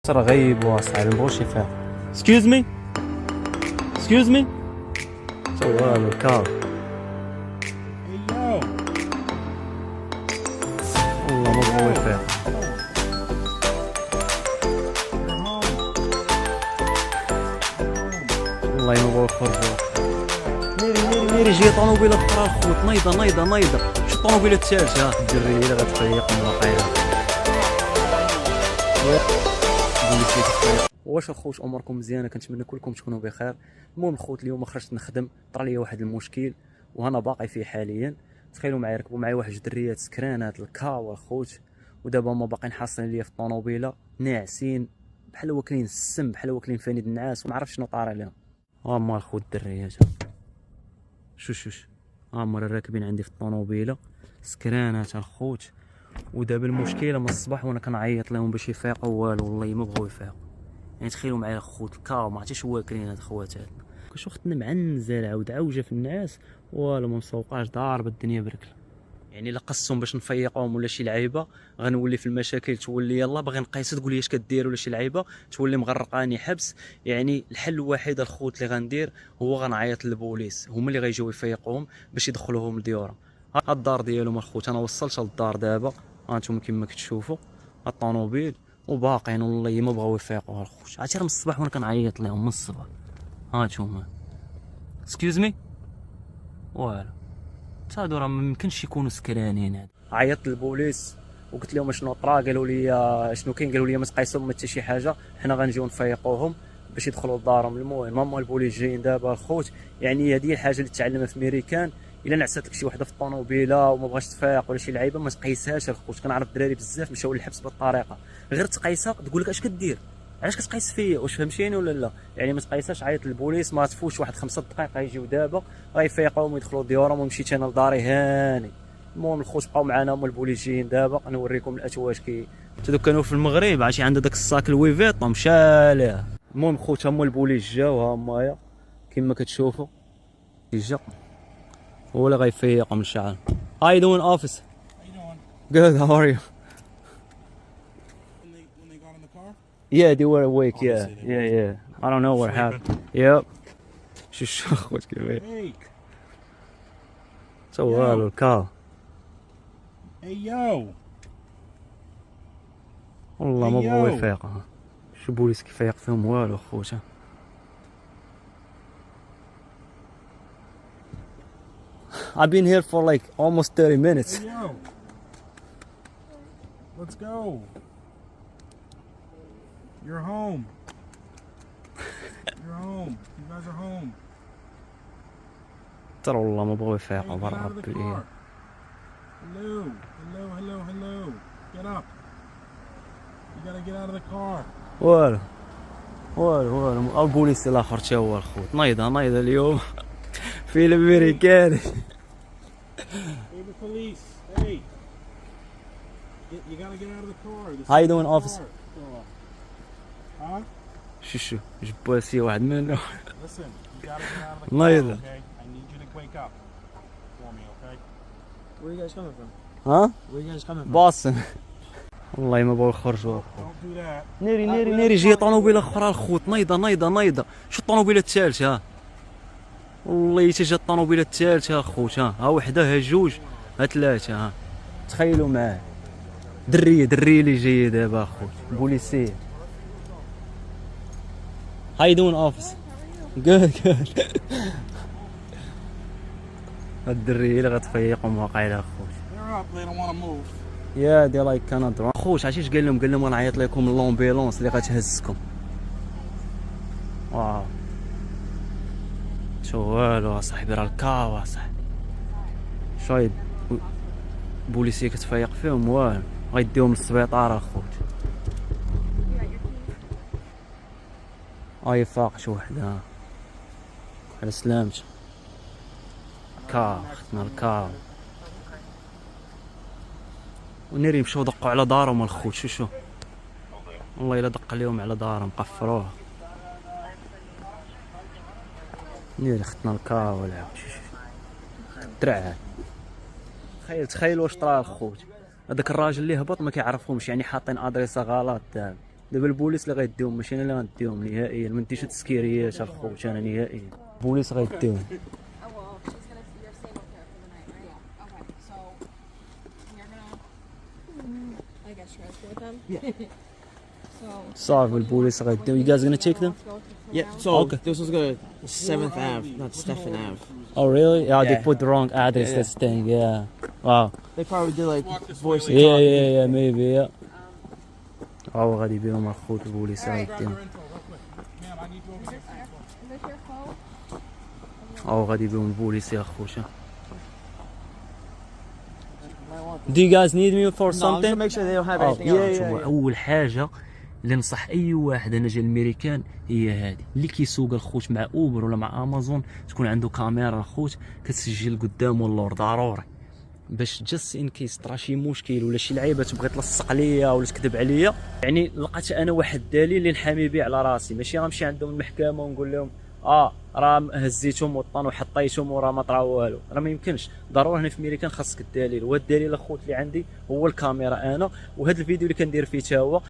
ترى غيب واصاحبي مبغوش يفهم. Excuse me. Excuse me. والو كار. والله ما بغاو يفهم. والله ما بغاو يخرجوا. نيري جاي طوموبيله اخرى الخوت نايضه شو الطوموبيله الثالثه الدريه اللي غتفيق من الواقيلا. واش الخوت اموركم مزيانه؟ كنتمنى كلكم تكونوا بخير. المهم الخوت اليوم خرجت نخدم، طرا لي واحد المشكل وانا باقي فيه حاليا. تخيلوا معايا ركبوا معايا واحد الدريات سكرانات الكاوا الخوت، ودابا هما باقيين حاصلين ليا في الطوموبيله ناعسين بحال واكلين السم بحال واكلين فانيد النعاس وما عرفتش شنو طاري عليهم. هما الخوت الدريات شوش هما راكبين عندي في الطوموبيله سكرانات الخوت، ودابا المشكله من الصباح وانا كنعيط لهم باش يفيقوا والو، والله ما بغاو يفيقوا. يعني تخيلوا معايا الخوت الكاو ما عرفتش واكلين هاد خواتاتنا. كنشوف اختنا معنزه عاود عوجه في النعاس والو ما مسوقاش ضاربه الدنيا بركله. يعني الا قصهم باش نفيقوهم ولا شي لعيبه غنولي في المشاكل، تولي يلا باغي نقيس تقول لي اش كدير ولا شي لعيبه تولي مغرقاني حبس. يعني الحل الوحيد الخوت اللي غندير هو غنعيط للبوليس، هما اللي غيجيو يفيقوهم باش يدخلوهم لديورهم. هاد الدار ديالهم الخوت انا وصلت للدار دابا، هانتوما كما كتشوفوا الطوموبيل وباقيين والله ما بغاو يفيقوا الخوت. عرفتي راه من الصباح وانا كنعيط لهم من الصباح. هانتوما اكسكيوز مي والو هادو راه ميمكنش يكونوا سكرانين. هاد عيطت للبوليس وقلت لهم شنو طرا، قالوا لي شنو كاين، قالوا لي ما تقيسهم ما حتى شي حاجه، حنا غنجيو نفيقوهم باش يدخلوا لدارهم. المهم هما البوليس جايين دابا الخوت. يعني هذه الحاجه اللي تعلمها في ميريكان، الا نعست لك شي وحده في الطوموبيله وما بغاش تفيق ولا شي لعيبه ما تقيسهاش الخوت. كنعرف الدراري بزاف مشاو للحبس بالطريقه، غير تقيسها تقول لك اش كدير، علاش كتقيس فيا، واش فهمتيني ولا لا؟ يعني ما تقيسهاش، عيط للبوليس ما تفوتش واحد 5 دقائق غيجيو دابا غيفيقوهم ويدخلوا ديورهم. ومشيت انا لداري هاني. المهم الخوت بقاو معنا هما البوليس جايين دابا نوريكم الاتواج كي تدوك كانوا في المغرب عرفتي عند داك الصاك الويفيط مشاليه. المهم خوت هما البوليس جاو ها هما كما كتشوفوا جا هو اللي غيفيقهم ان شاء الله. How you doing office? How you doing? Good, how are you? When they got in the car? Yeah, they were awake. Obviously they Yeah. I don't know what happened. Yep. شو خوت كيفاش Hey, سوالو الكار. hey yo. والله ما بغاو أيوه. يفيقوا. شو بوليس كيفيق فيهم والو خوت. I've been here for like almost 30 minutes. Hey yo. Let's go. You're home. You're home. You guys are home. ترى والله ما بغاو Hey, يفيقوا get برا out of the ربي. car. Hello. Get up. You gotta get out of the car. والو البوليس الاخر تا هو الخوت نايضه اليوم فيلم امريكاني. Hey, the police. Hey. You gotta get out of the car. This How you is doing, the officer? car. Huh? شو جباسي واحد منه. Listen, you gotta get out of the car, Neither. okay? I need you to wake up for me, okay? Where are you guys coming from? ها Where are you guys coming from? باصن والله ما بغاو يخرجوا. Don't do that. ناري جاي طوموبيله اخرى الخوت نايضه شو الطوموبيله الثالثه. والله حتى جات الطوموبيله الثالثه الخوت. ها وحده ها جوج ها ثلاثه. ها تخيلوا معاه دريه اللي جايه دابا الخوت بوليسيه. How you doing office? Good. هاد الدريه اللي غتفيقهم واقيلا الخوت. They're up. They don't want to move. يا دي لايك كندا خوت. عرفتي اش قال لهم غنعيط لكم لومبيلونس اللي غتهزكم. واو شو والو صاحبي راه الكاوا صاحبي شايد بوليسيه كتفيق فيهم والو غيديهم للسبيطار الخوت. فاق شي وحده على سلامتك. اختنا الكاو ونيري مشاو دقوا على دارهم الخوت. شو والله الا دق عليهم على دارهم قفروها. نيري اختنا الكاو ولا الدرع. تخيل واش طرا الخوت. هذاك الراجل اللي هبط ما كيعرفهمش، يعني حاطين ادريسه غلط دابا البوليس اللي غيديهم ماشي انا اللي غنديهم نهائيا، ما نديش التسكيريات الخوت انا نهائيا، البوليس غيديهم. Oh well, she's gonna. You're staying with her for the night, right? Yeah. Okay. So you're gonna. I guess you're gonna stay with them. Yeah. So. صافي البوليس غيديهم. You guys gonna take them? Let's go to Yeah, someone so else. Okay. this was good. 7th Ave, not Stephen Ave. Oh really? Yeah, they Yeah. put the wrong address. Yeah. This thing. Yeah. Wow. They probably did like voice to Yeah, talk. yeah, yeah, maybe, yeah. هو غادي بهم الخوت البوليس غيديهم. Ma'am, I need you over here. Is this your phone? هو غادي بهم البوليس يا خوشا. Do you guys need me for No, I'm just something? gonna make sure they don't have Oh, anything yeah, else. yeah. اول حاجه اللي نصح اي واحد انا جا الامريكان هي هذه، اللي كيسوق الخوت مع اوبر ولا مع امازون تكون عنده كاميرا الخوت كتسجل قدامه اللور ضروري، باش جاست ان كيس طرا شي مشكل ولا شي لعيبه تبغي تلصق عليا ولا تكذب عليا، يعني لقيت انا واحد الدليل اللي نحامي به على راسي، ماشي غنمشي عندهم المحكمه ونقول لهم راه هزيتهم وطن وحطيتهم وراه ما طرا والو، راه ما يمكنش. ضروري هنا في امريكان خاصك الدليل، والدليل اخوت اللي عندي هو الكاميرا انا، وهذا الفيديو اللي كندير فيه تا هو